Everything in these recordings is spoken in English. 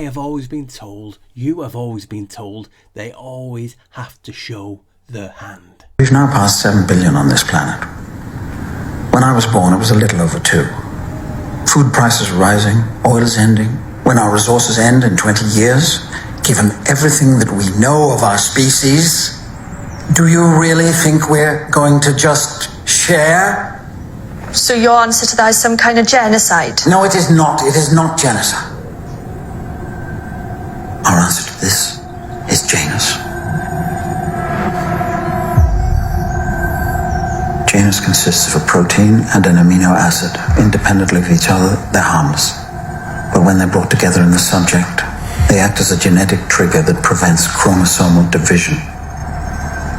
have always been told, you have always been told, they always have to show the hand. We've now passed 7 billion on this planet. When I was born, it was a little over 2. Food prices rising, oil is ending. When our resources end in 20 years, given everything that we know of our species, do you really think we're going to just share? So your answer to that is some kind of genocide? No, it is not. It is not genocide. Our answer to this is Janus. Janus consists of a protein and an amino acid. Independently of each other, they're harmless. But when they're brought together in the subject, they act as a genetic trigger that prevents chromosomal division.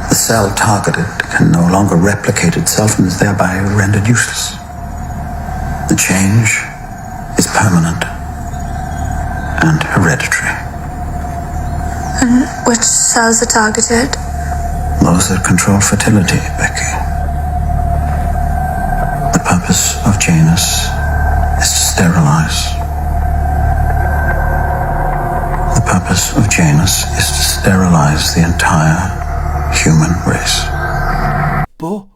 The cell targeted can no longer replicate itself and is thereby rendered useless. The change is permanent and hereditary. And which cells are targeted? Those that control fertility, Becky. The purpose of Janus is to sterilize. The purpose of Janus is to sterilize the entire human race. But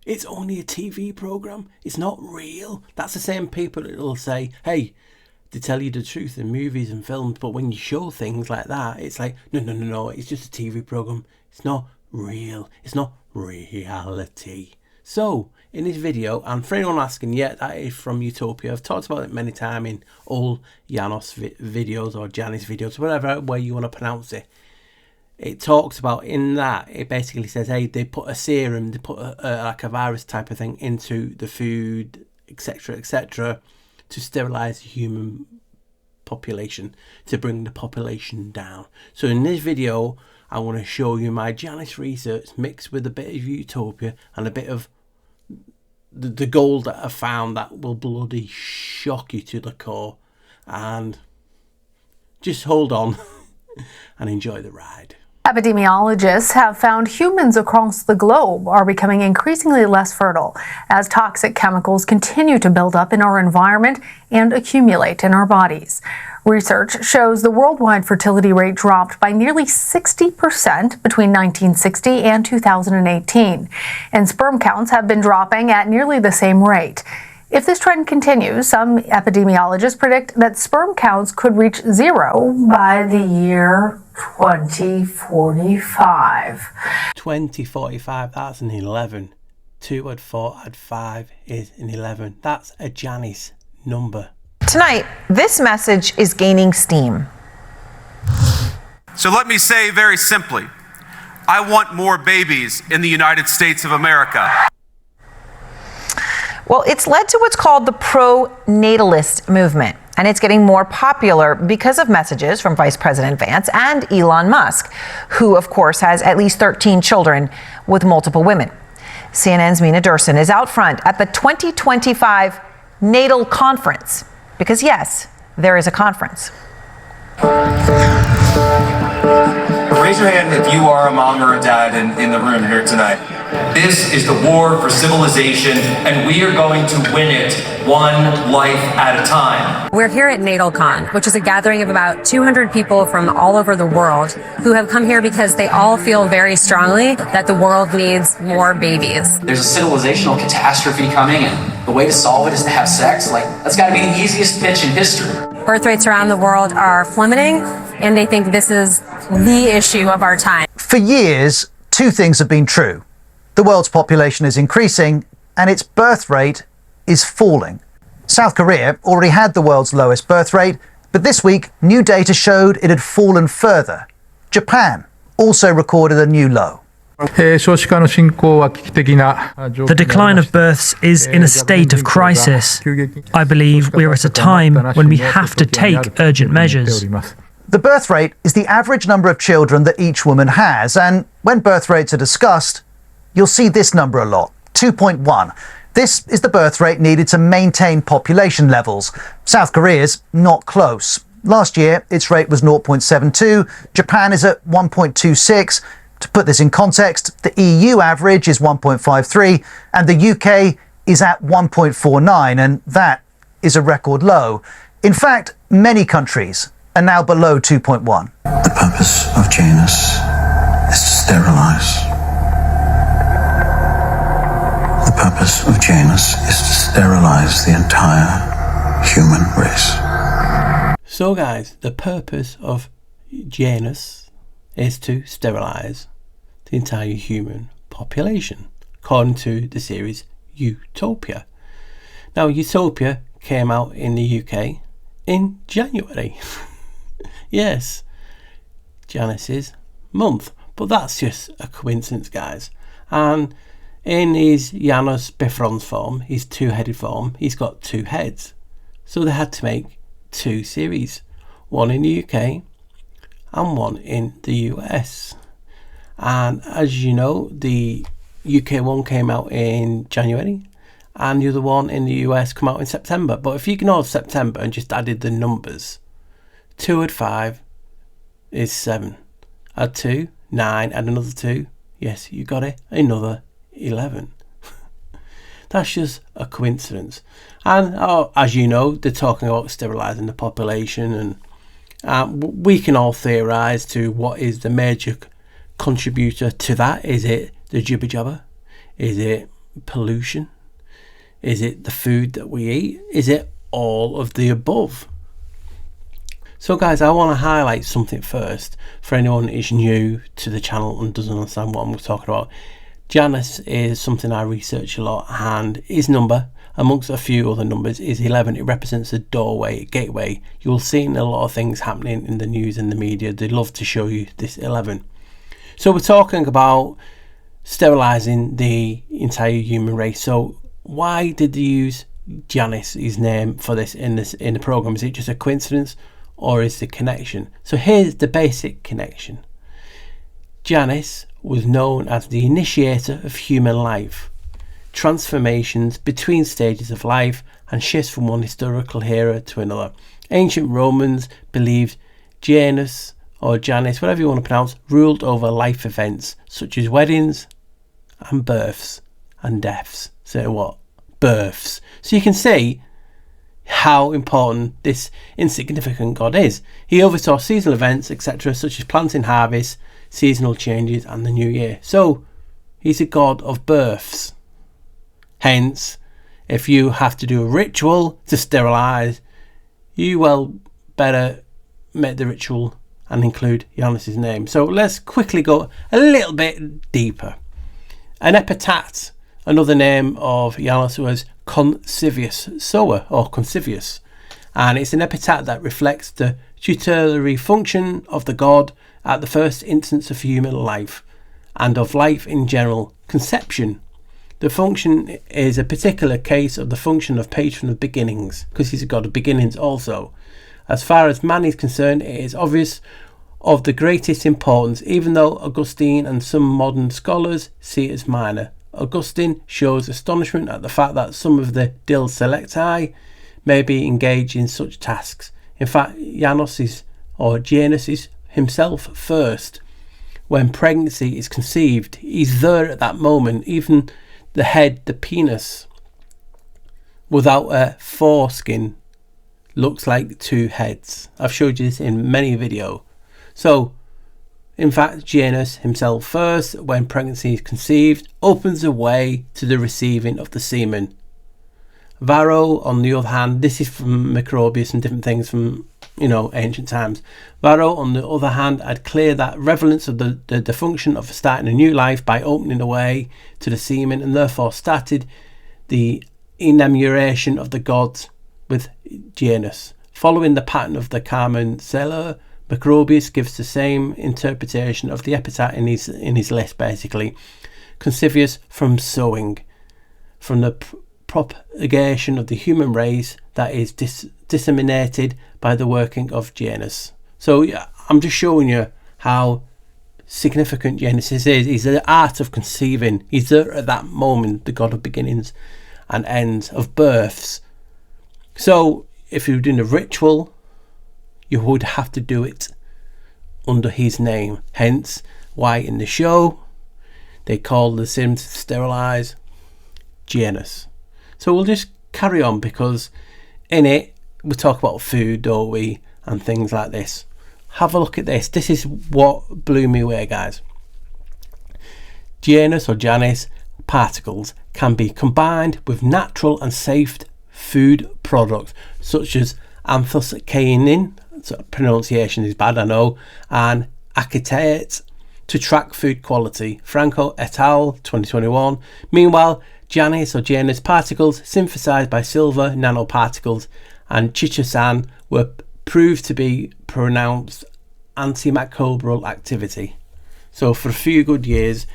it's only a TV program. It's not real. That's the same people that will say, hey, to tell you the truth in movies and films, but when you show things like that, it's like, no, it's just a TV program. It's not real. It's not reality. So, in this video, and for anyone asking, yeah, that is from Utopia. I've talked about it many times in all Janus videos or Janus videos, whatever way you want to pronounce it. It talks about in that, it basically says, hey, they put a serum, they put like a virus type of thing into the food, etc., to sterilize the human population, to bring the population down. So in this video, I want to show you my Janus research mixed with a bit of Utopia and a bit of the gold that I found that will bloody shock you to the core. And just hold on and enjoy the ride. Epidemiologists have found humans across the globe are becoming increasingly less fertile as toxic chemicals continue to build up in our environment and accumulate in our bodies. Research shows the worldwide fertility rate dropped by nearly 60% between 1960 and 2018, and sperm counts have been dropping at nearly the same rate. If this trend continues, some epidemiologists predict that sperm counts could reach 0 by the year 2045. 2045, that's an 11. 2 at 4 at 5 is an 11. That's a Janus number. Tonight, this message is gaining steam. So let me say very simply, I want more babies in the United States of America. Well, it's led to what's called the pro-natalist movement, and it's getting more popular because of messages from Vice President Vance and Elon Musk, who, of course, has at least 13 children with multiple women. CNN's Mina Durson is out front at the 2025 Natal Conference, because, yes, there is a conference. Raise your hand if you are a mom or a dad in the room here tonight. This is the war for civilization, and we are going to win it one life at a time. We're here at NatalCon, which is a gathering of about 200 people from all over the world who have come here because they all feel very strongly that the world needs more babies. There's a civilizational catastrophe coming, and the way to solve it is to have sex. Like, that's got to be the easiest pitch in history. Birth rates around the world are plummeting, and they think this is the issue of our time. For years, two things have been true. The world's population is increasing, and its birth rate is falling. South Korea already had the world's lowest birth rate, but this week, new data showed it had fallen further. Japan also recorded a new low. The decline of births is in a state of crisis. I believe we're at a time when we have to take urgent measures. The birth rate is the average number of children that each woman has, and when birth rates are discussed, you'll see this number a lot, 2.1. This is the birth rate needed to maintain population levels. South Korea's not close. Last year, its rate was 0.72. Japan is at 1.26. To put this in context, the EU average is 1.53, and the UK is at 1.49, and that is a record low. In fact, many countries are now below 2.1. The purpose of Janus is to sterilize. The purpose of Janus is to sterilize the entire human race. So guys, the purpose of Janus is to sterilize the entire human population, according to the series Utopia. Now, Utopia came out in the UK in January. Yes, Janus's month. But that's just a coincidence, guys. And in his Janus bifrons form, his two-headed form, he's got two heads. So they had to make two series, one in the UK and one in the US. And as you know, the UK one came out in January and the other one in the US come out in September. But if you ignore September and just added the numbers, 2 add 5 is 7. Add 2, 9, add another 2. Yes, you got it. Another 11. That's just a coincidence. And as you know, they're talking about sterilising the population, and we can all theorise to what is the major contributor to that. Is it the jibber jabber? Is it pollution? Is it the food that we eat? Is it all of the above? So guys, I want to highlight something first for anyone who is new to the channel and doesn't understand what I'm talking about. Janus is something I research a lot, and his number, amongst a few other numbers, is 11. It represents a doorway, a gateway. You'll see in a lot of things happening in the news and the media. They love to show you this 11. So we're talking about sterilising the entire human race. So why did they use Janus, his name, for this in the program? Is it just a coincidence, or is the connection? So here's the basic connection. Janus was known as the initiator of human life, transformations between stages of life, and shifts from one historical era to another. Ancient Romans believed Janus, or Janus, whatever you want to pronounce, ruled over life events such as weddings and births and deaths. So what? Births. So you can see how important this insignificant god is. He oversaw seasonal events, etc., such as planting, harvest, seasonal changes, and the new year. So he's a god of births. Hence, if you have to do a ritual to sterilize, you well better make the ritual and include Janus's name. So let's quickly go a little bit deeper. An epitaph, another name of Janus, was Consivius Sower, or Consivius, and it's an epitaph that reflects the tutelary function of the god at the first instance of human life and of life in general, conception. The function is a particular case of the function of patron of beginnings, because he's a god of beginnings also. As far as man is concerned, it is obvious of the greatest importance, even though Augustine and some modern scholars see it as minor. Augustine shows astonishment at the fact that some of the Dil Selecti may be engaged in such tasks. In fact, Janus is himself first. When pregnancy is conceived, he's there at that moment. Even the head, the penis, without a foreskin, looks like two heads. I've showed you this in many videos. So, in fact, Janus himself first, when pregnancy is conceived, opens the way to the receiving of the semen. Varro, on the other hand, this is from Macrobius and different things from, ancient times. Varro, on the other hand, had cleared that relevance of the function of starting a new life by opening the way to the semen, and therefore started the enumeration of the gods with Janus. Following the pattern of the Carmen Celler, Macrobius gives the same interpretation of the epitaph in his list, basically. Consivius, from sowing, from the propagation of the human race that is disseminated by the working of Janus. So yeah, I'm just showing you how significant Janus is. He's the art of conceiving. He's there at that moment, the god of beginnings and ends, of births. So if you're doing a ritual, you would have to do it under his name. Hence why in the show they call the sim to sterilize Janus. So we'll just carry on, because in it we talk about food, don't we? and things like this. Have a look at this. This is what blew me away, guys. Janus or Janus particles can be combined with natural and safe food products such as anthocyanin, so pronunciation is bad I know, and acetate to track food quality. Franco et al. 2021. Meanwhile, Janus or Janus particles synthesized by silver nanoparticles and chitosan were proved to be pronounced antimicrobial activity. So for a few good years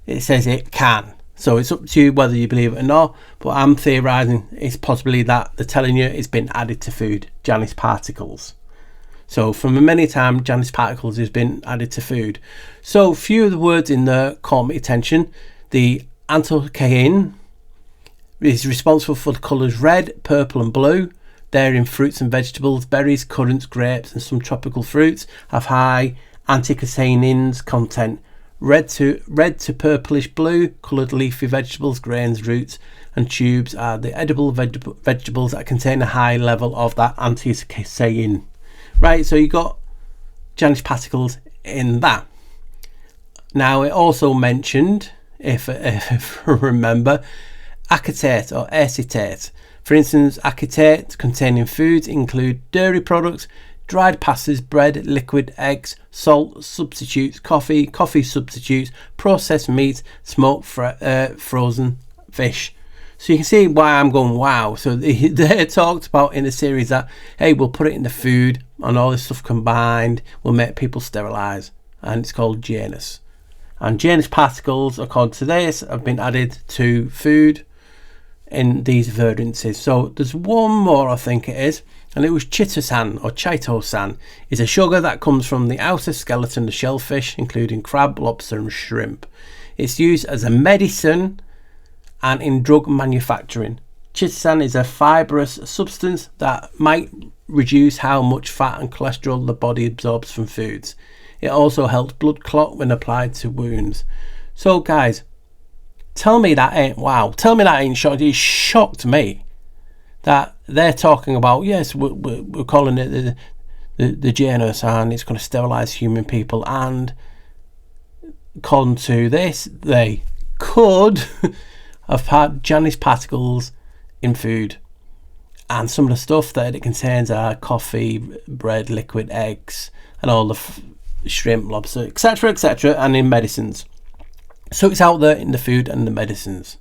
it says it can. So it's up to you whether you believe it or not, but I'm theorising it's possibly that they're telling you it's been added to food, Janus particles. So from many times Janus particles has been added to food. So few of the words in there caught my attention. The anthocyanin is responsible for the colours red, purple and blue. They're in fruits and vegetables. Berries, currants, grapes and some tropical fruits have high anthocyanins content. Red to purplish blue coloured leafy vegetables, grains, roots and tubes are the edible vegetables that contain a high level of that anthocyanin. Right, so you got Janus particles in that. Now it also mentioned, if I remember, acetate or acetate. For instance, acetate containing foods include dairy products, dried pastas, bread, liquid, eggs, salt substitutes, coffee substitutes, processed meat, smoked frozen fish. So you can see why I'm going wow. So they talked about in the series that, hey, we'll put it in the food and all this stuff combined will make people sterilise, and it's called Janus. And Janus particles, according to this, have been added to food in these variances. So there's one more, I think it is, and it was chitosan or chitosan. Is a sugar that comes from the outer skeleton of shellfish, including crab, lobster and shrimp. It's used as a medicine and in drug manufacturing. Chitosan is a fibrous substance that might reduce how much fat and cholesterol the body absorbs from foods. It also helps blood clot when applied to wounds. So guys, tell me that ain't wow. Tell me that ain't shocked. It shocked me that they're talking about, yes, we're calling it the Janus and it's going to sterilise human people, and according to this, they could have had Janus particles in food, and some of the stuff that it contains are coffee, bread, liquid, eggs and all the shrimp, lobster, etc, and in medicines. So it's out there in the food and the medicines,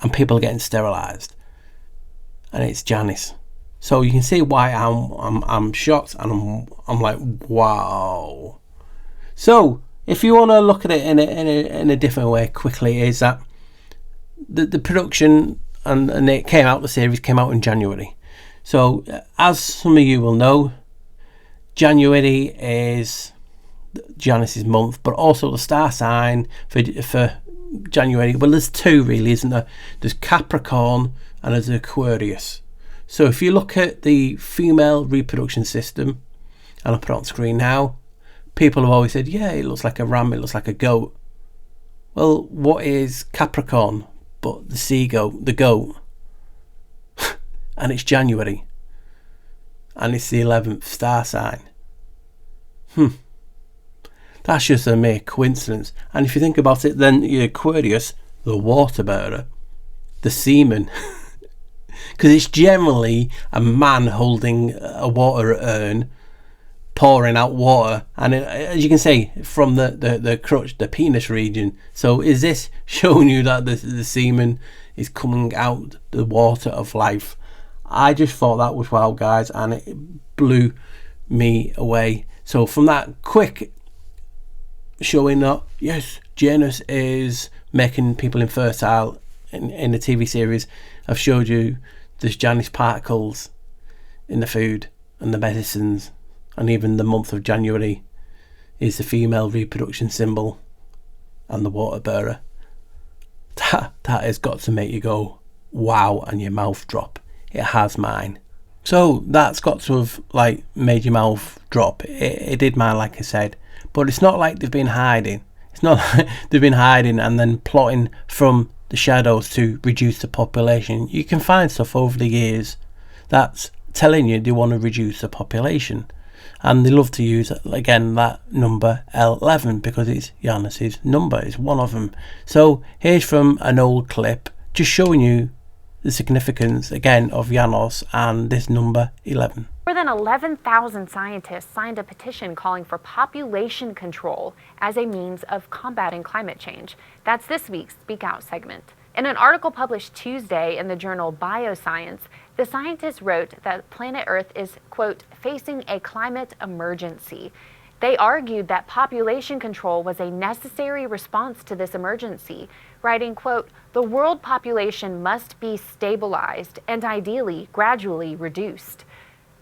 and people are getting sterilised, and it's Janus. So you can see why I'm shocked, and I'm like wow. So if you want to look at it in a different way quickly, is that the production and it came out, the series came out in January. So as some of you will know, January is Janus's month, but also the star sign for January. Well, there's two really, isn't there? There's Capricorn and there's Aquarius. So if you look at the female reproduction system, and I'll put it on screen now, people have always said, yeah, it looks like a ram, it looks like a goat. Well, what is Capricorn but the sea goat, the goat? And it's January, and it's the 11th star sign. That's just a mere coincidence. And if you think about it, then the Aquarius, the water bearer, the seaman, because it's generally a man holding a water urn, pouring out water, and as you can see from the crotch, the penis region. So is this showing you that the semen is coming out the water of life? I just thought that was wow, guys, and it blew me away. So from that quick showing that, yes, Janus is making people infertile in the TV series, I've showed you there's Janus particles in the food and the medicines, and even the month of January is the female reproduction symbol and the water bearer. That has got to make you go wow and your mouth drop. It has mine. So that's got to have like made your mouth drop. It did mine, like I said. But it's not like they've been hiding. It's not like they've been hiding and then plotting from the shadows to reduce the population. You can find stuff over the years that's telling you they want to reduce the population. And they love to use, again, that number 11 because it's Janus's number. It's one of them. So here's from an old clip just showing you the significance, again, of Janus and this number 11. More than 11,000 scientists signed a petition calling for population control as a means of combating climate change. That's this week's Speak Out segment. In an article published Tuesday in the journal Bioscience, the scientists wrote that planet Earth is, quote, facing a climate emergency. They argued that population control was a necessary response to this emergency, writing, quote, the world population must be stabilized and ideally gradually reduced.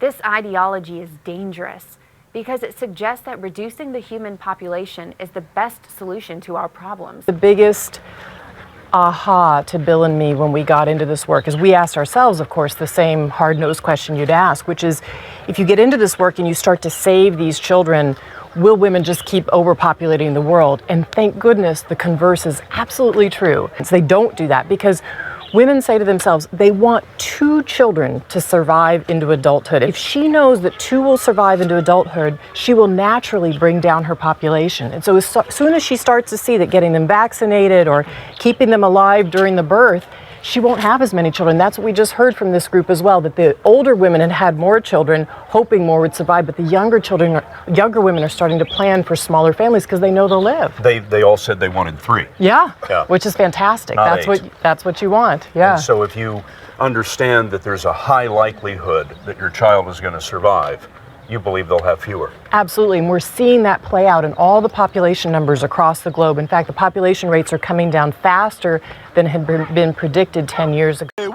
This ideology is dangerous because it suggests that reducing the human population is the best solution to our problems. The biggest aha to Bill and me when we got into this work is we asked ourselves, of course, the same hard-nosed question you'd ask, which is, if you get into this work and you start to save these children, will women just keep overpopulating the world? And thank goodness the converse is absolutely true. So they don't do that because women say to themselves they want 2 children to survive into adulthood. If she knows that 2 will survive into adulthood, she will naturally bring down her population. And so as soon as she starts to see that getting them vaccinated or keeping them alive during the birth, she won't have as many children. That's what we just heard from this group as well, that the older women had had more children, hoping more would survive, but the younger women are starting to plan for smaller families because they know they'll live. They all said they wanted 3. Yeah. Which is fantastic. Not 8. That's what you want. Yeah. And so if you understand that there's a high likelihood that your child is going to survive, you believe they'll have fewer. Absolutely, and we're seeing that play out in all the population numbers across the globe. In fact, the population rates are coming down faster than had been predicted 10 years ago.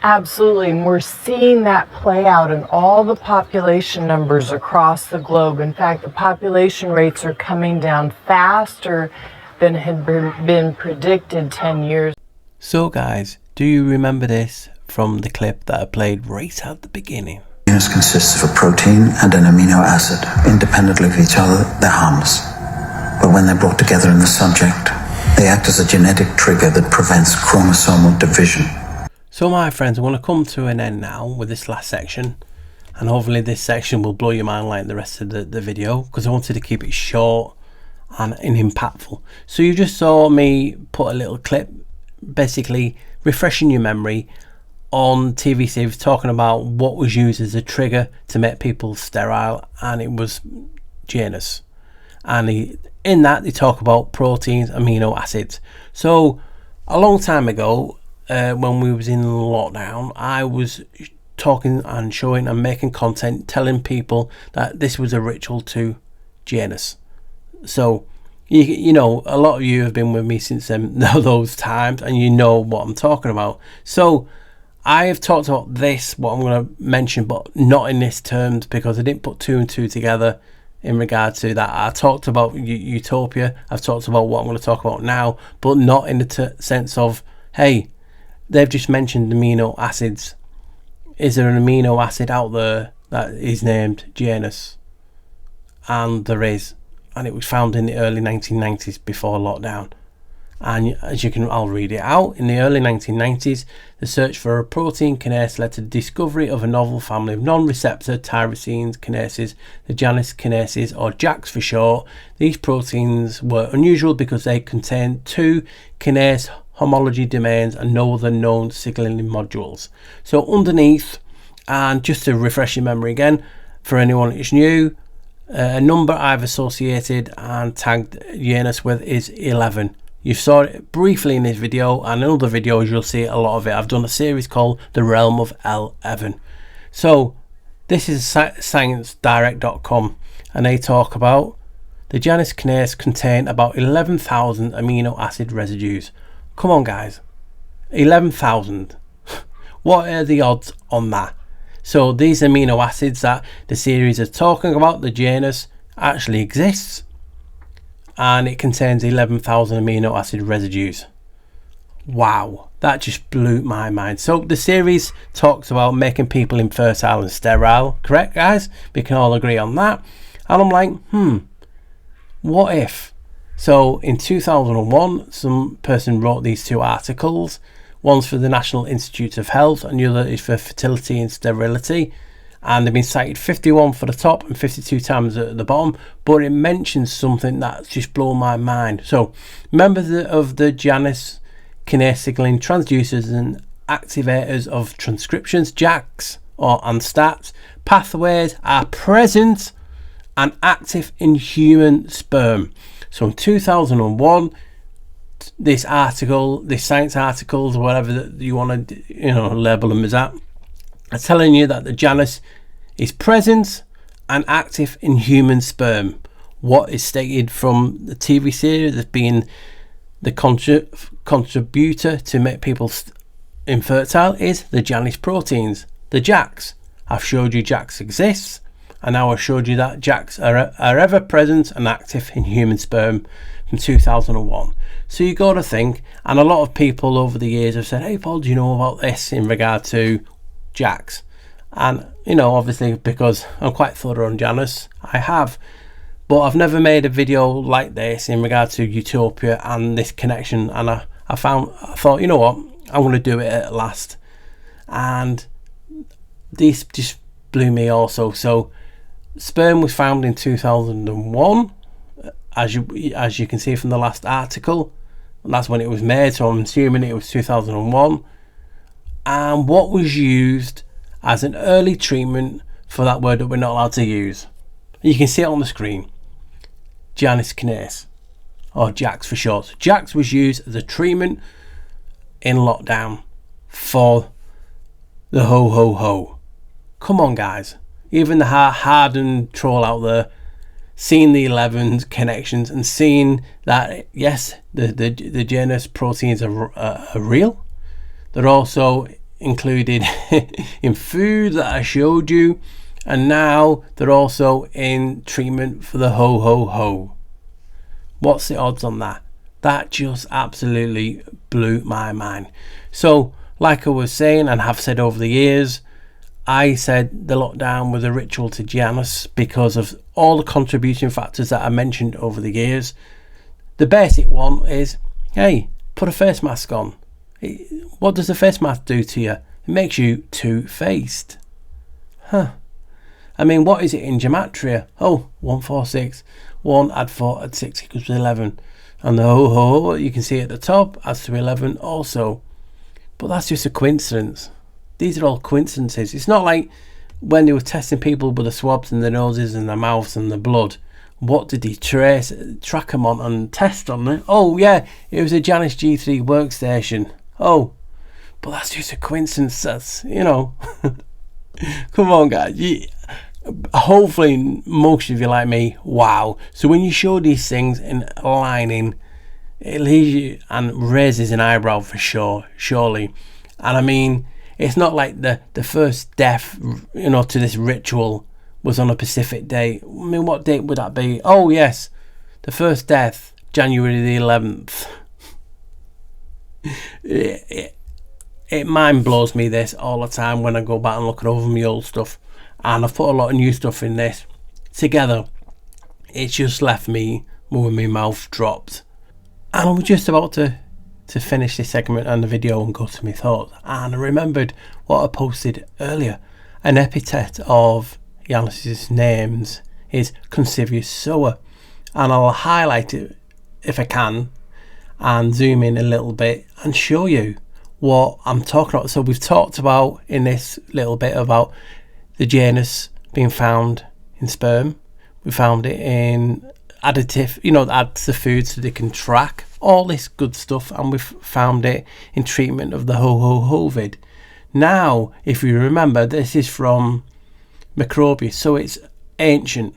Absolutely, and we're seeing that play out in all the population numbers across the globe. In fact, the population rates are coming down faster than had been predicted 10 years. So guys, do you remember this from the clip that I played right at the beginning? Janus consists of a protein and an amino acid. Independently of each other, they're harmless. But when they're brought together in the subject, they act as a genetic trigger that prevents chromosomal division. So my friends, I want to come to an end now with this last section. And hopefully this section will blow your mind like the rest of the video, because I wanted to keep it short and impactful. So you just saw me put a little clip, basically refreshing your memory on TV series talking about what was used as a trigger to make people sterile, and it was Janus. And in that they talk about proteins, amino acids. So a long time ago, when we was in lockdown, I was talking and showing and making content telling people that this was a ritual to Janus. So you know, a lot of you have been with me since those times, and you know what I'm talking about. So I have talked about this, what I'm going to mention, but not in this terms, because I didn't put 2 and 2 together in regard to that. I talked about Utopia, I've talked about what I'm going to talk about now, but not in the sense of, hey, they've just mentioned amino acids. Is there an amino acid out there that is named Janus? And there is, and it was found in the early 1990s before lockdown. And as you can, I'll read it out. In the early 1990s, the search for a protein kinase led to the discovery of a novel family of non-receptor tyrosine kinases, the Janus kinases, or JAKs for short. These proteins were unusual because they contained 2 kinase homology domains and no other known signaling modules. So underneath, and just to refresh your memory again, for anyone who's new, a number I've associated and tagged Janus with is 11. You saw it briefly in this video, and in other videos you'll see a lot of it. I've done a series called The Realm of L11. So this is ScienceDirect.com, and they talk about the Janus kinase contain about 11,000 amino acid residues. Come on guys, 11,000. What are the odds on that? So these amino acids that the series is talking about, the Janus, actually exists. And it contains 11,000 amino acid residues. Wow, that just blew my mind. So the series talks about making people infertile and sterile, correct guys? We can all agree on that. And I'm like, what if? So in 2001, some person wrote these 2 articles One's for the National Institute of Health and the other is for fertility and sterility. And they've been cited 51 for the top and 52 times at the bottom. But it mentions something that's just blown my mind. So, members of the Janus kinase signaling transducers and activators of transcriptions, JAKs and STATs, pathways are present and active in human sperm. So in 2001, this science articles, whatever that you want to label them as that, are telling you that the Janus is present and active in human sperm. What is stated from the TV series as being the contributor to make people infertile is the Janus proteins, the JAKs. I've showed you JAKs exists, and now I've showed you that JAKs are ever present and active in human sperm from 2001. So you got to think, and a lot of people over the years have said, hey Paul, do you know about this in regard to JAKs? And obviously because I'm quite thorough on Janus, I have, but I've never made a video like this in regard to Utopia and this connection. And I thought, you know what, I'm going to do it at last. And this just blew me also. So sperm was found in 2001, as you can see from the last article, and that's when it was made, so I'm assuming it was 2001. And what was used as an early treatment for that word that we're not allowed to use, you can see it on the screen, Janus kinase, or JAKs for short. JAKs was used as a treatment in lockdown for the ho. Come on guys, even the hardened troll out there, seeing the 11 connections and seeing that yes, the Janus proteins are real. They're also included in food that I showed you, and now they're also in treatment for the ho. What's the odds on that? That just absolutely blew my mind. So like I was saying and have said over the years, I said the lockdown was a ritual to Janus because of all the contributing factors that I mentioned over the years. The basic one is, hey, put a face mask on. What does a face mask do to you? It makes you two-faced. I mean, what is it in gematria? 1, 4, 6. 1 add 4 add 6 equals 11. And the ho, you can see at the top, adds to 11 also. But that's just a coincidence. These are all coincidences. It's not like when they were testing people with the swabs in their noses and their mouths and the blood. What did he track them on and test on them? Oh yeah, it was a Janus G3 workstation. Oh, but that's just a coincidence. That's, come on guys. Hopefully most of you like me. Wow. So when you show these things in aligning, it leaves you and raises an eyebrow for sure, surely. And I mean, it's not like the first death, to this ritual was on a specific date. I mean, what date would that be? Oh yes, the first death, January the 11th. It mind blows me this all the time when I go back and look over my old stuff, and I've put a lot of new stuff in this together. It's just left me with my mouth dropped, and I was just about to finish this segment and the video and go to my thoughts, and I remembered what I posted earlier. An epithet of Janus's names is Consivius Soa, and I'll highlight it if I can and zoom in a little bit and show you what I'm talking about. So we've talked about in this little bit about the Janus being found in sperm. We found it in additive, that adds the food so they can track all this good stuff, and we've found it in treatment of the ho-ho-hovid. Now, if you remember, this is from Microbius, so it's ancient.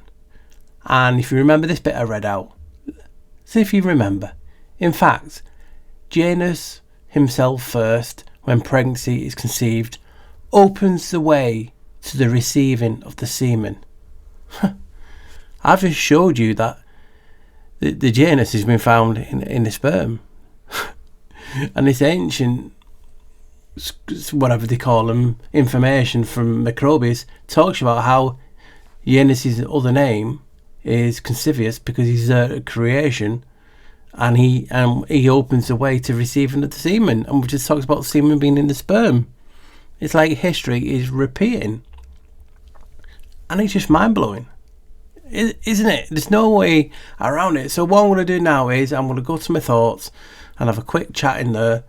And if you remember this bit I read out, see if you remember. In fact, Janus himself first, when pregnancy is conceived, opens the way to the receiving of the semen. I've just showed you that the Janus has been found in the sperm. And this ancient, whatever they call them, information from Microbius talks about how Janus's other name is Consivius because he's a creation, and he opens the way to receiving the semen, and we just talks about semen being in the sperm. It's like history is repeating, and it's just mind-blowing, isn't it? There's no way around it. So what I'm going to do now is I'm going to go to my thoughts and have a quick chat in there,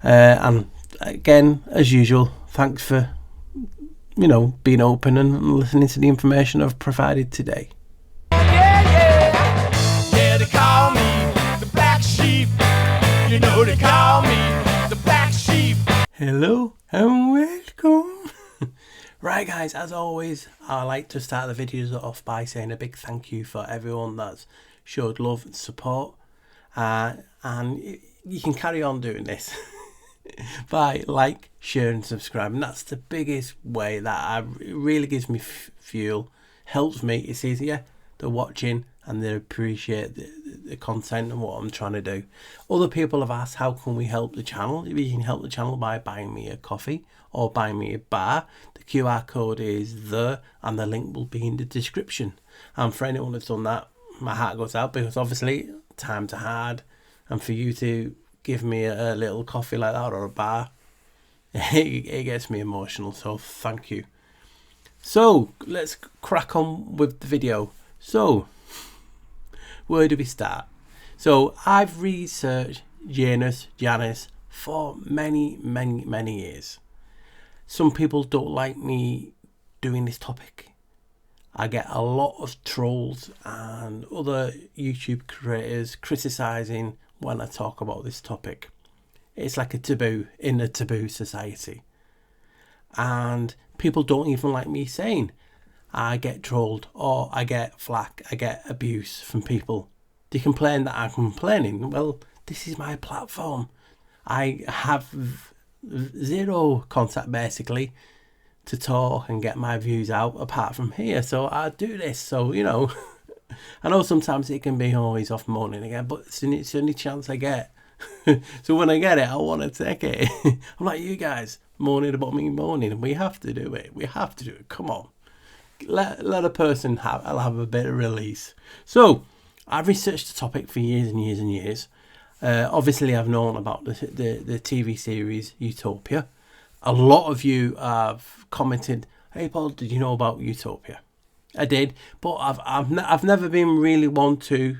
and again, as usual, thanks for being open and listening to the information I've provided today. Yeah, they call me the black sheep. You know they call me the black sheep. Hello and welcome. Right guys, as always, I like to start the videos off by saying a big thank you for everyone that's showed love and support, and you can carry on doing this by like, share and subscribe, and that's the biggest way that it really gives me fuel, helps me. It's easier, they're watching and they appreciate the content and what I'm trying to do. Other people have asked how can we help the channel. You can help the channel by buying me a coffee or buying me a bar. The QR code is there and the link will be in the description. And for anyone that's done that, my heart goes out, because obviously times are hard, and for you to give me a little coffee like that or a bar, it gets me emotional, so thank you. So let's crack on with the video. So where do we start? So I've researched Janus for many years. Some people don't like me doing this topic. I get a lot of trolls and other YouTube creators criticising when I talk about this topic. It's like a taboo in a taboo society, and people don't even like me saying I get trolled or I get flack, I get abuse from people. They complain that I'm complaining. Well, this is my platform. I have zero contact basically to talk and get my views out apart from here, so I do this. So I know sometimes it can be always off moaning again, but it's the only chance I get. So when I get it, I want to take it. I'm like you guys moaning about me moaning, and we have to do it. We have to do it. Come on, let a person have a bit of release. So I've researched the topic for years and years and years. Obviously, I've known about the TV series Utopia. A lot of you have commented, "Hey Paul, did you know about Utopia?" I did, but I've never been really one to,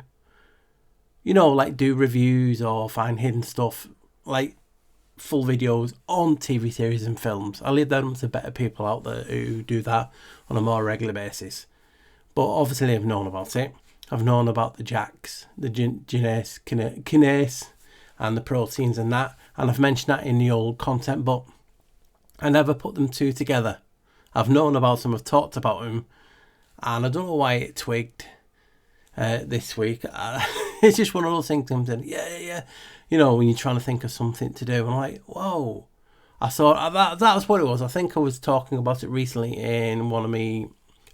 like do reviews or find hidden stuff, like full videos on TV series and films. I leave them to better people out there who do that on a more regular basis. But obviously I've known about it. I've known about the JAKs, the Janus, kinase, and the proteins and that. And I've mentioned that in the old content, but I never put them two together. I've known about them, I've talked about them, and I don't know why it twigged this week. It's just one of those things comes in, yeah. When you're trying to think of something to do, I'm like, whoa. I saw that was what it was. I think I was talking about it recently in one of my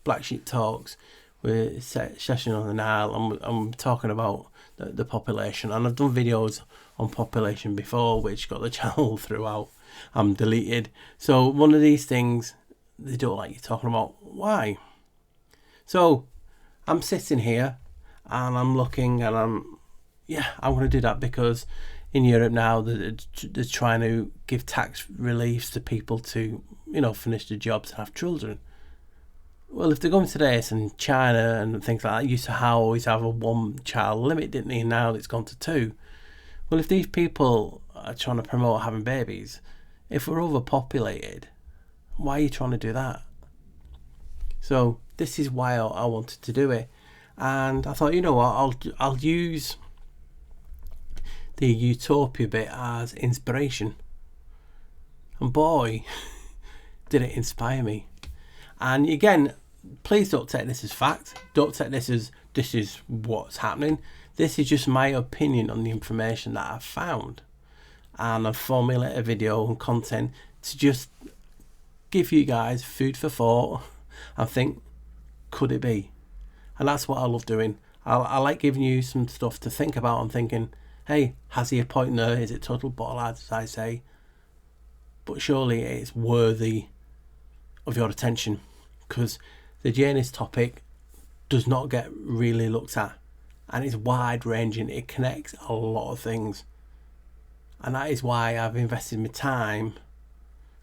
Black Sheep talks with Session on the Nile, and I'm talking about the population, and I've done videos on population before which got the channel throughout. I'm deleted. So one of these things they don't like you talking about. Why? So I'm sitting here and I'm looking, and I'm going to do that because in Europe now they're trying to give tax reliefs to people to finish their jobs and have children. Well, if they're going to this, and China and things like that used to always have a 1 child limit, didn't they? And now it's gone to 2. Well, if these people are trying to promote having babies, if we're overpopulated, why are you trying to do that? So this is why I wanted to do it, and I thought, I'll use the Utopia bit as inspiration, and boy, did it inspire me. And again, please don't take this as fact. Don't take this as this is what's happening. This is just my opinion on the information that I've found, and I've formulated a video and content to just give you guys food for thought and think, could it be? And that's what I love doing. I like giving you some stuff to think about and thinking, hey, has he a point there? Is it total bollard, as I say? But surely it's worthy of your attention, because the Janus topic does not get really looked at, and it's wide ranging. It connects a lot of things, and that is why I've invested my time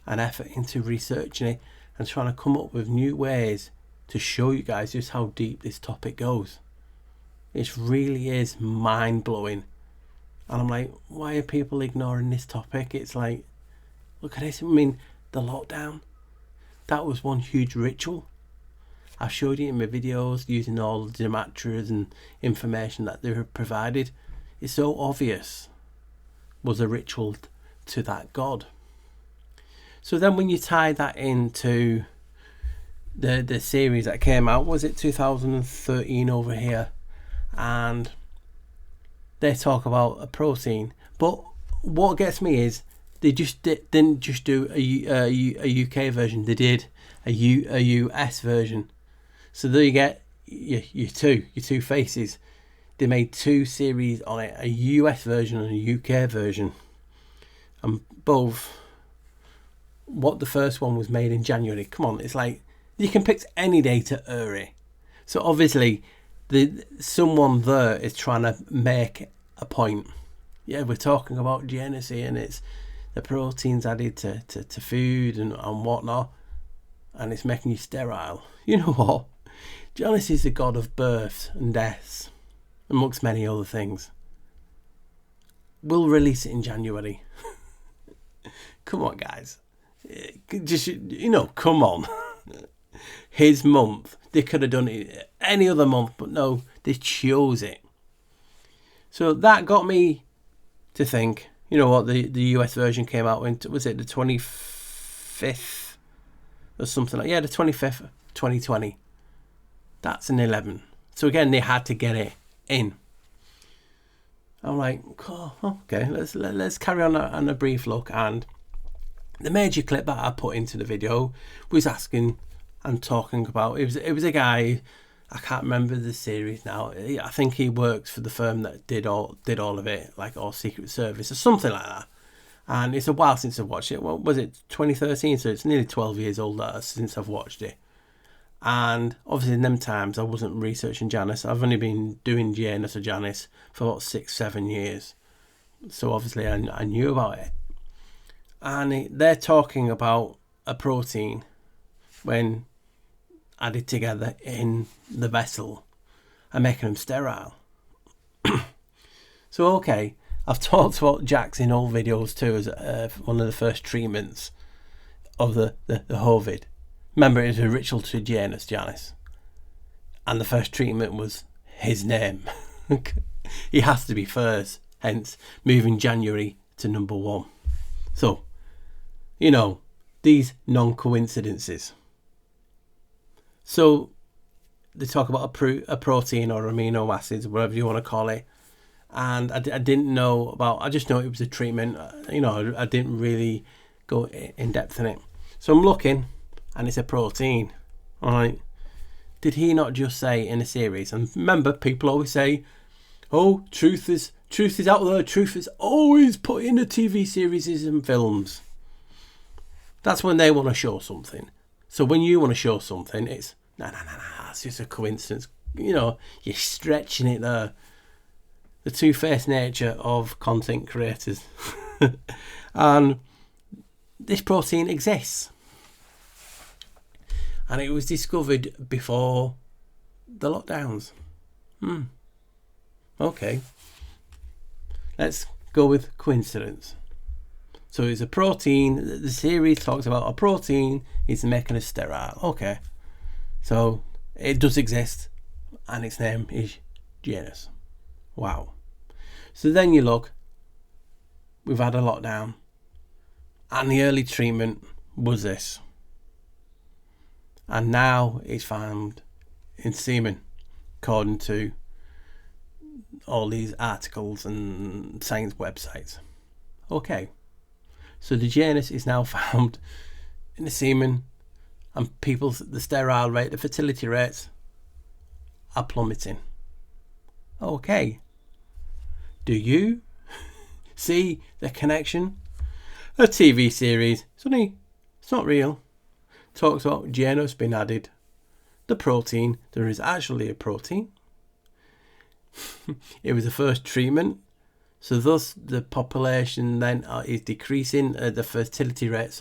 and effort into researching it and trying to come up with new ways to show you guys just how deep this topic goes. It really is mind-blowing. And I'm like, why are people ignoring this topic? It's like, look at this. I mean, the lockdown, that was one huge ritual. I showed you in my videos using all the gematria and information that they were provided. It's so obvious was a ritual to that god. So then when you tie that into the series that came out, was it 2013 over here, and they talk about a protein, but what gets me is they just didn't just do a UK version, they did a US version. So there you get your two faces. They made two series on it, a US version and a UK version, and both, what the first one was made in January. Come on, it's like you can pick any day to air it. So obviously someone there is trying to make a point. Yeah, we're talking about Janus and it's the proteins added to food and whatnot, and it's making you sterile. You know what? Janus is the god of births and deaths, amongst many other things. We'll release it in January. Come on, guys. Just, come on. His month. They could have done it any other month, but no, they chose it. So that got me to think, you know what, the US version came out when, was it the 25th or something like, yeah, the 25th, 2020. That's an 11. So again, they had to get it in. I'm like, oh, okay, let's carry on a brief look. And the major clip that I put into the video was asking and talking about, it was a guy, I can't remember the series now. I think he works for the firm that did all of it, like all Secret Service or something like that. And it's a while since I've watched it. What was it, 2013? So it's nearly 12 years old since I've watched it. And obviously in them times I wasn't researching Janus. I've only been doing Janus or Janus for about 6-7 years. So obviously I knew about it. And they're talking about a protein when added together in the vessel and making them sterile. So okay, I've talked about Jax in all videos too as one of the first treatments of the COVID. Remember, it was a ritual to Janus. And the first treatment was his name. He has to be first, hence moving January to number 1. So, these non-coincidences. So, they talk about a protein or amino acids, whatever you want to call it. And I didn't know about, I just know it was a treatment. I didn't really go in depth in it. So I'm looking, and it's a protein. All right. Did he not just say in a series? And remember, people always say, "Oh, truth is out there. Truth is always put in the TV series and films." That's when they want to show something. So when you want to show something, it's no. It's just a coincidence. You're stretching it there. The two-faced nature of content creators. And this protein exists. And it was discovered before the lockdowns. Okay. Let's go with coincidence. So it's a protein. The series talks about a protein is making us sterile. Okay. So it does exist. And its name is Janus. Wow. So then you look. We've had a lockdown. And the early treatment was this. And now it's found in semen, according to all these articles and science websites. Okay, so the Janus is now found in the semen, and the sterile rate, the fertility rates are plummeting. Okay, do you see the connection? A TV series, it's not real. Talks about Janus being added. The protein, there is actually a protein. It was the first treatment. So thus the population then is decreasing, the fertility rate,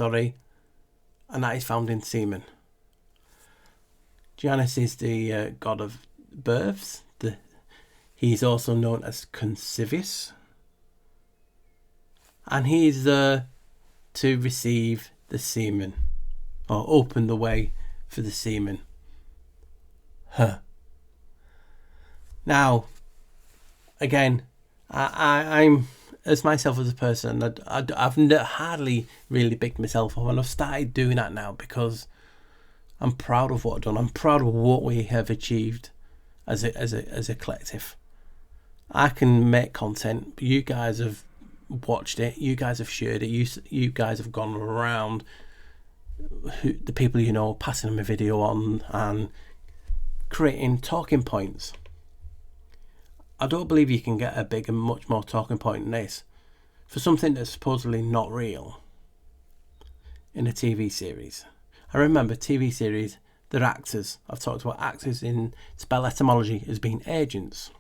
and that is found in semen. Janus is the god of births. He's also known as Concevious. And he's there to receive the semen, or open the way for the semen. Now, again, I'm, as myself as a person, I've hardly really picked myself up, and I've started doing that now because I'm proud of what I've done. I'm proud of what we have achieved as a collective. I can make content, but you guys have watched it, you guys have shared it, you guys have gone around, the people you know, passing them a video on and creating talking points. I don't believe you can get a bigger, much more talking point than this for something that's supposedly not real in a TV series. I remember TV series, they're actors. I've talked about actors in spell etymology as being agents.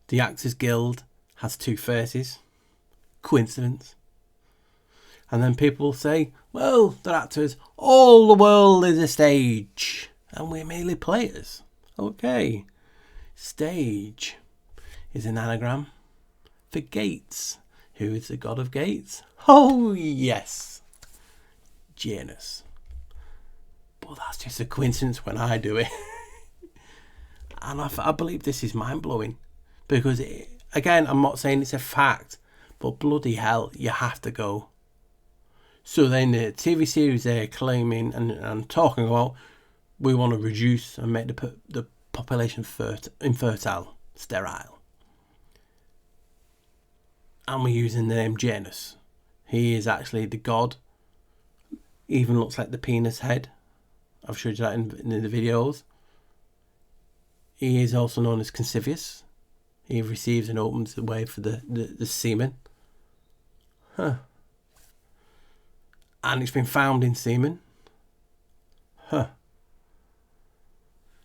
The Actors Guild has 2 faces. Coincidence? And then people say, well, they're actors. All the world is a stage. And we're merely players. Okay. Stage is an anagram for Gates. Who is the god of Gates? Oh, yes. Janus. But that's just a coincidence when I do it. And I believe this is mind-blowing. Because, again, I'm not saying it's a fact. But bloody hell, you have to go. So then the TV series they're claiming and talking about, we want to reduce and make the population infertile, sterile. And we're using the name Janus. He is actually the god. Even looks like the penis head. I've showed you that in the videos. He is also known as Concevious. He receives and opens the way for the semen. And it's been found in semen.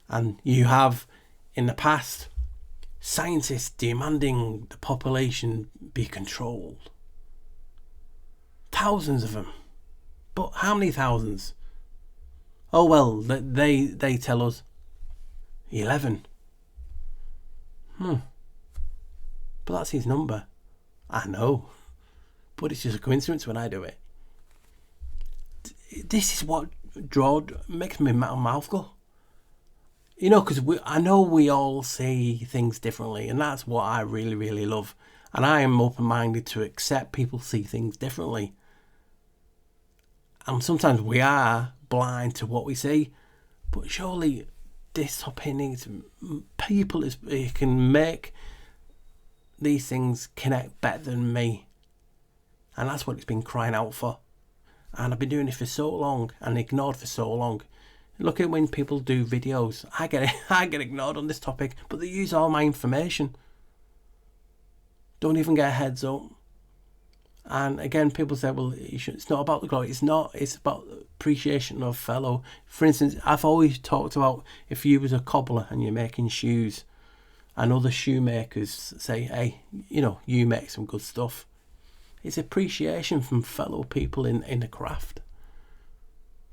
And you have, in the past, scientists demanding the population be controlled. Thousands of them. But how many thousands? Oh well, they tell us 11. But that's his number. I know. But it's just a coincidence when I do it. This is what makes my mouth go. You know, because I know we all see things differently, and that's what I really, really love. And I am open-minded to accept people see things differently. And sometimes we are blind to what we see, but surely this topic needs people who can make these things connect better than me. And that's what it's been crying out for. And I've been doing it for so long and ignored for so long. Look at when people do videos. I get ignored on this topic, but they use all my information. Don't even get a heads up. And again, people say, well, it's not about the glory. It's not. It's about appreciation of fellow. For instance, I've always talked about if you was a cobbler and you're making shoes, and other shoemakers say, hey, you make some good stuff. It's appreciation from fellow people in the craft.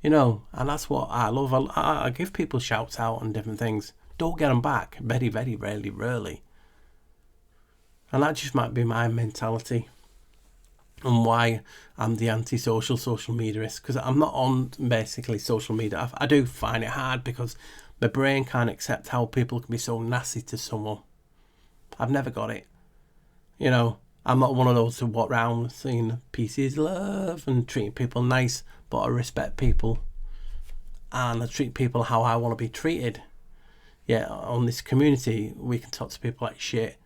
And that's what I love. I give people shouts out on different things. Don't get them back. Very, very rarely. And that just might be my mentality. And why I'm the anti-social mediaist. Because I'm not on basically social media. I do find it hard because my brain can't accept how people can be so nasty to someone. I've never got it. I'm not one of those who walk around saying peace is love and treating people nice, but I respect people and I treat people how I want to be treated. Yeah, on this community, we can talk to people like shit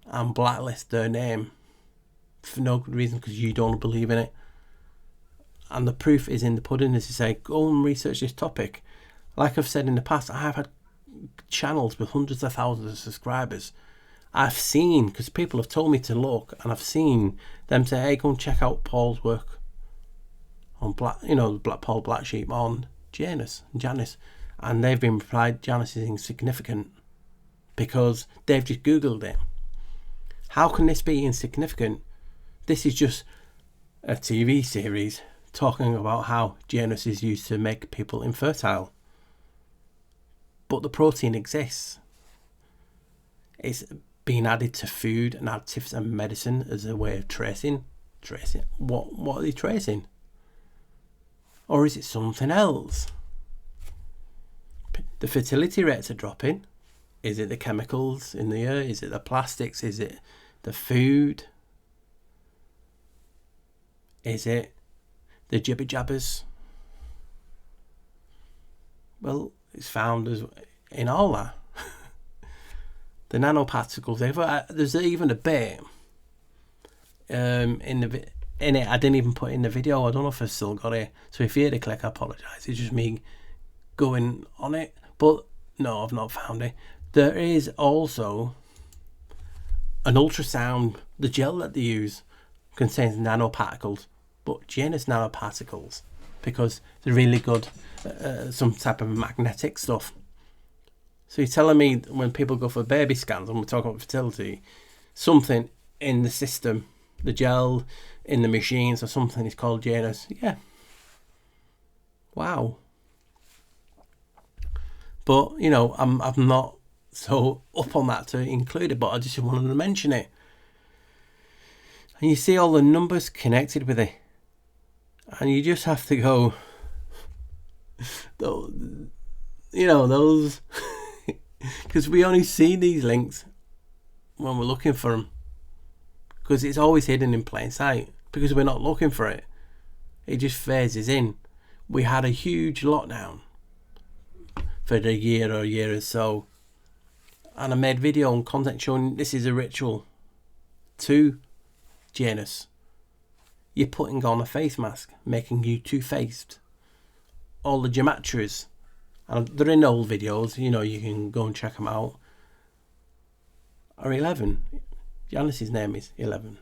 and blacklist their name for no good reason because you don't believe in it. And the proof is in the pudding, as you say, go and research this topic. Like I've said in the past, I have had channels with hundreds of thousands of subscribers. I've seen, because people have told me to look, and I've seen them say, hey, go and check out Paul's work on Paul Black Sheep on Janus. And they've been replied, Janus is insignificant, because they've just Googled it. How can this be insignificant? This is just a TV series talking about how Janus is used to make people infertile. But the protein exists. It's being added to food and additives and medicine as a way of tracing. What are they tracing? Or is it something else? The fertility rates are dropping. Is it the chemicals in the air? Is it the plastics? Is it the food? Is it the jibber jabbers? Well, it's found as in all that. The nanoparticles. There's even a bit in it. I didn't even put in the video. I don't know if I've still got it. So if you hear the click, I apologise. It's just me going on it. But no, I've not found it. There is also an ultrasound. The gel that they use contains nanoparticles, but Janus nanoparticles, because they're really good, some type of magnetic stuff. So you're telling me when people go for baby scans, and we're talking about fertility, something in the system, the gel in the machines or something is called Janus? Yeah. Wow. But, you know, I'm not so up on that to include it, but I just wanted to mention it. And you see all the numbers connected with it. And you just have to go, you know, those... Because we only see these links when we're looking for them. Because it's always hidden in plain sight. Because we're not looking for it. It just phases in. We had a huge lockdown for a year or so. And I made video and content showing this is a ritual to Janus. You're putting on a face mask, making you two-faced. All the gematries. And they're in old videos, you know, you can go and check them out. Are 11. Janus's name is 11.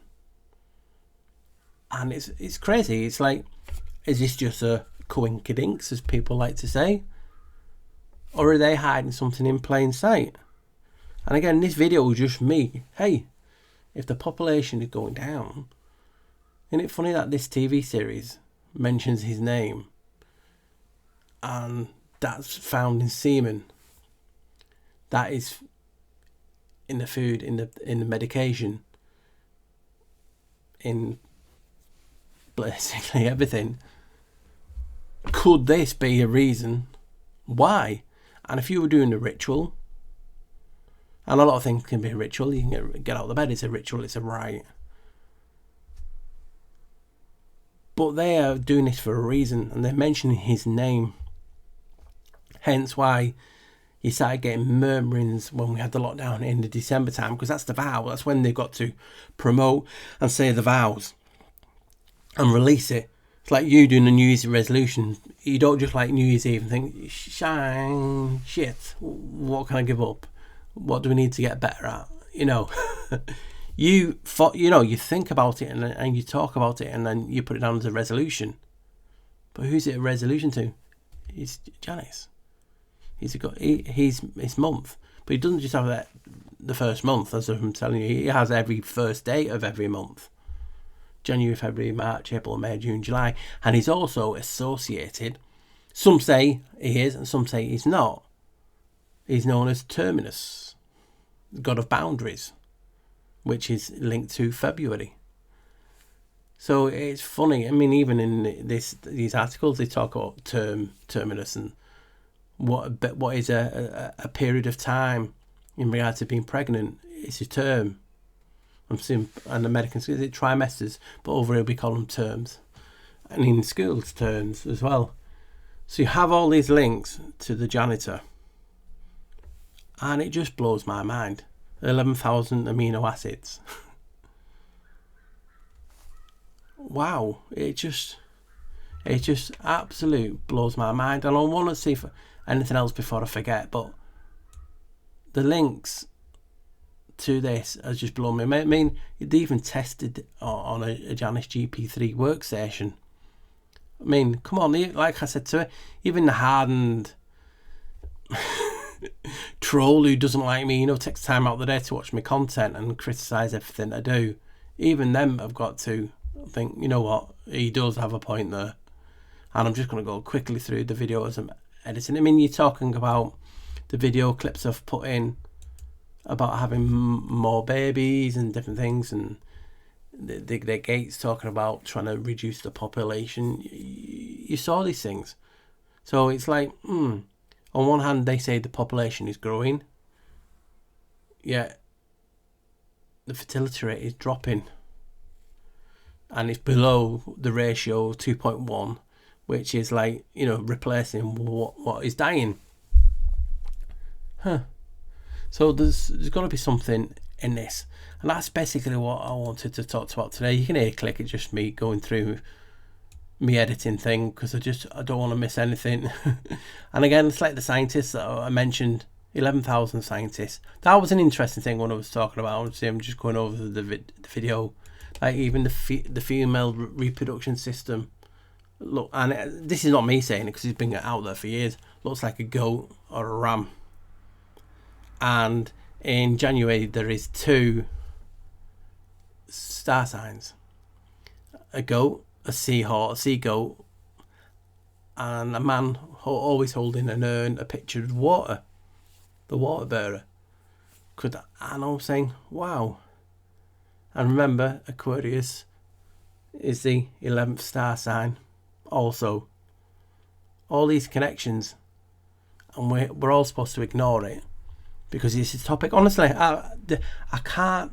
And it's crazy. It's like, is this just a coinkydinks, as people like to say? Or are they hiding something in plain sight? And again, this video was just me. Hey, if the population is going down, isn't it funny that this TV series mentions his name? And that's found in semen. That is in the food, in the medication, in basically everything. Could this be a reason why? And if you were doing a ritual, and a lot of things can be a ritual, you can get out of the bed, it's a ritual, it's a rite. But they are doing this for a reason, and they're mentioning his name. Hence why you started getting murmurings when we had the lockdown in the December time, because that's the vow. That's when they've got to promote and say the vows and release it. It's like you doing a New Year's resolution. You don't just like New Year's Eve and think, shit, what can I give up? What do we need to get better at? You know, you think about it and you talk about it and then you put it down as a resolution. But who's it a resolution to? It's Janus. He's his month, but he doesn't just have that the first month, as I'm telling you. He has every first day of every month: January, February, March, April, May, June, July. And he's also associated. Some say he is, and some say he's not. He's known as Terminus, god of boundaries, which is linked to February. So it's funny. I mean, even in these articles, they talk about Terminus and what is a period of time in regard to being pregnant. It's a term. I'm seeing, and Americans is it trimesters, but over here we call them terms, and in schools terms as well. So you have all these links to the janitor, and it just blows my mind. 11,000 amino acids. Wow, it just absolute blows my mind. And I want to see if anything else before I forget, but the links to this has just blown me. I mean, they even tested on a Janus GP3 workstation. I mean, come on, like I said to her, even the hardened troll who doesn't like me, takes time out of the day to watch my content and criticise everything I do, even them I've got to think, you know what, he does have a point there. And I'm just going to go quickly through the videos I'm editing. I mean, you're talking about the video clips I've put in about having more babies and different things, and the Gates talking about trying to reduce the population. You saw these things. So it's like, on one hand they say the population is growing, yet the fertility rate is dropping, and it's below the ratio 2.1, which is like, replacing what is dying. So there's got to be something in this, and that's basically what I wanted to talk about today. You can hear click, it's just me going through me editing thing, because I don't want to miss anything. And again, it's like the scientists that I mentioned, 11,000 scientists. That was an interesting thing when I was talking about. I'm just going over the video, like even the female reproduction system. Look, and this is not me saying it because it's been out there for years. Looks like a goat or a ram. And in January there is 2 star signs: a goat, a seahorse, a sea goat, and a man always holding an urn, a pitcher of water, the water bearer. And I'm saying, wow. And remember, Aquarius is the 11th star sign also. All these connections, and we're all supposed to ignore it because it's a topic. Honestly, I can't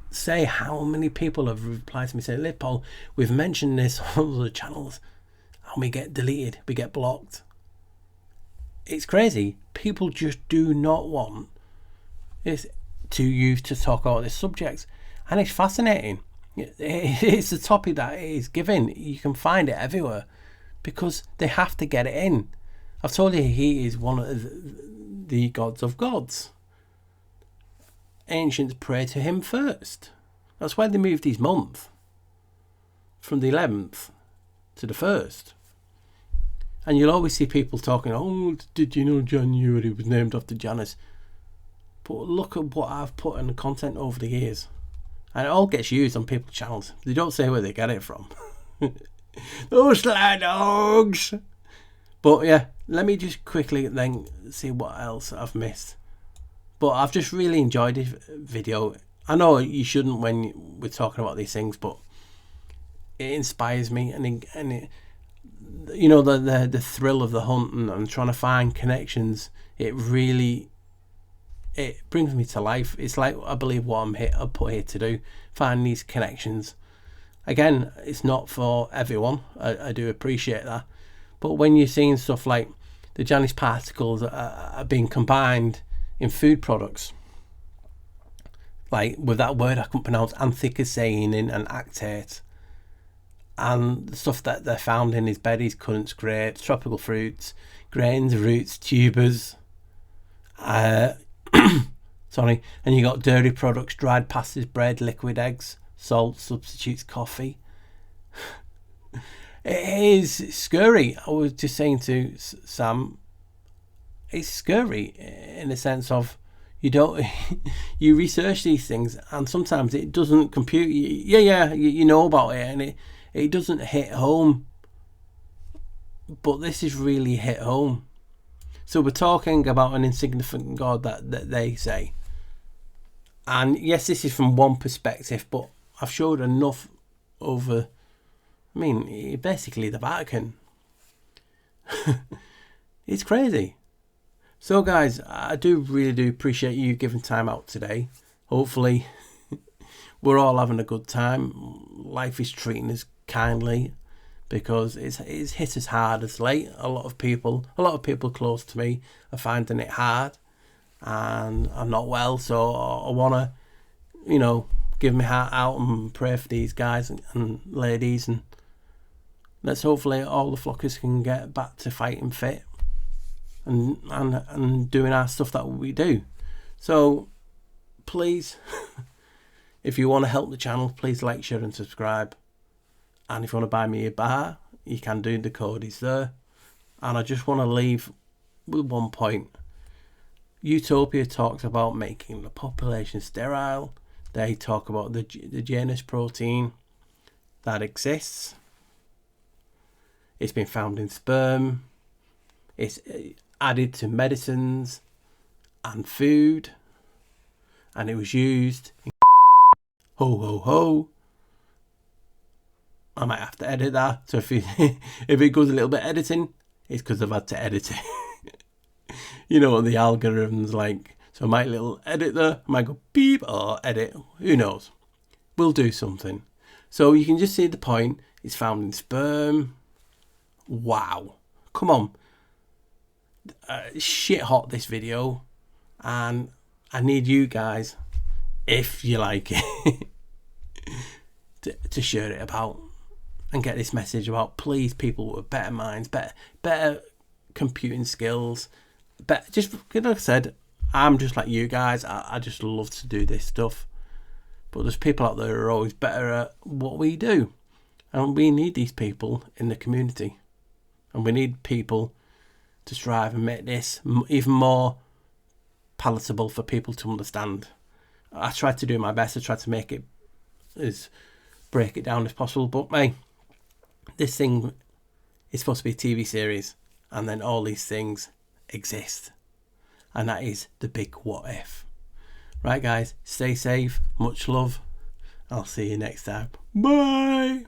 say how many people have replied to me saying, "Liv Paul, we've mentioned this on other channels and we get deleted, we get blocked." It's crazy. People just do not want it to use to talk about this subject, and it's fascinating. It's a topic that is given. You can find it everywhere because they have to get it in. I've told you he is one of the gods of gods. Ancients pray to him first. That's why they moved his month from the 11th to the 1st. And you'll always see people talking, "Oh, did you know January was named after Janus?" But look at what I've put in the content over the years, and it all gets used on people's channels. They don't say where they get it from. Those sly dogs. But yeah, let me just quickly then see what else I've missed. But I've just really enjoyed this video. I know you shouldn't when we're talking about these things, but it inspires me, and it, the thrill of the hunt and trying to find connections. It brings me to life. It's like, I believe what I'm put here to do, find these connections. Again, it's not for everyone. I do appreciate that. But when you're seeing stuff like the Janus particles are being combined in food products, like with that word I couldn't pronounce, anthocyanin and actate, and the stuff that they're found in his berries, currants, grapes, tropical fruits, grains, roots, tubers, and you got dairy products, dried pastas, bread, liquid eggs, salt, substitutes, coffee. It is scary. I was just saying to Sam, it's scary in the sense of you research these things and sometimes it doesn't compute. You know about it and it doesn't hit home. But this is really hit home. So we're talking about an insignificant God that they say. And yes, this is from one perspective, but I've showed enough over, basically the Vatican. It's crazy. So guys, I really do appreciate you giving time out today. Hopefully we're all having a good time. Life is treating us kindly because it's hit us hard as late. A lot of people close to me are finding it hard, and I'm not well, so I want to, give my heart out and pray for these guys and ladies, and let's hopefully all the flockers can get back to fighting fit and doing our stuff that we do. So please, if you want to help the channel, please like, share and subscribe. And if you want to buy me a bar, you can do. The code is there. And I just want to leave with one point. Utopia talks about making the population sterile. They talk about the Janus protein that exists. It's been found in sperm. It's added to medicines and food. And it was used in ho ho ho. I might have to edit that. So if it goes a little bit editing, it's because I've had to edit it. You know what the algorithm's like. So my little edit there might go beep or edit. Who knows? We'll do something. So you can just see the point. It's found in sperm. Wow. Come on. Shit hot this video. And I need you guys, if you like it, to share it about and get this message about, please, people with better minds, better computing skills. But just like I said, I'm just like you guys. I just love to do this stuff. But there's people out there who are always better at what we do. And we need these people in the community. And we need people to strive and make this even more palatable for people to understand. I tried to do my best. I tried to make it break it down as possible. But hey, this thing is supposed to be a TV series. And then all these things exist, and that is the big what if. Right guys, stay safe, much love, I'll see you next time, bye.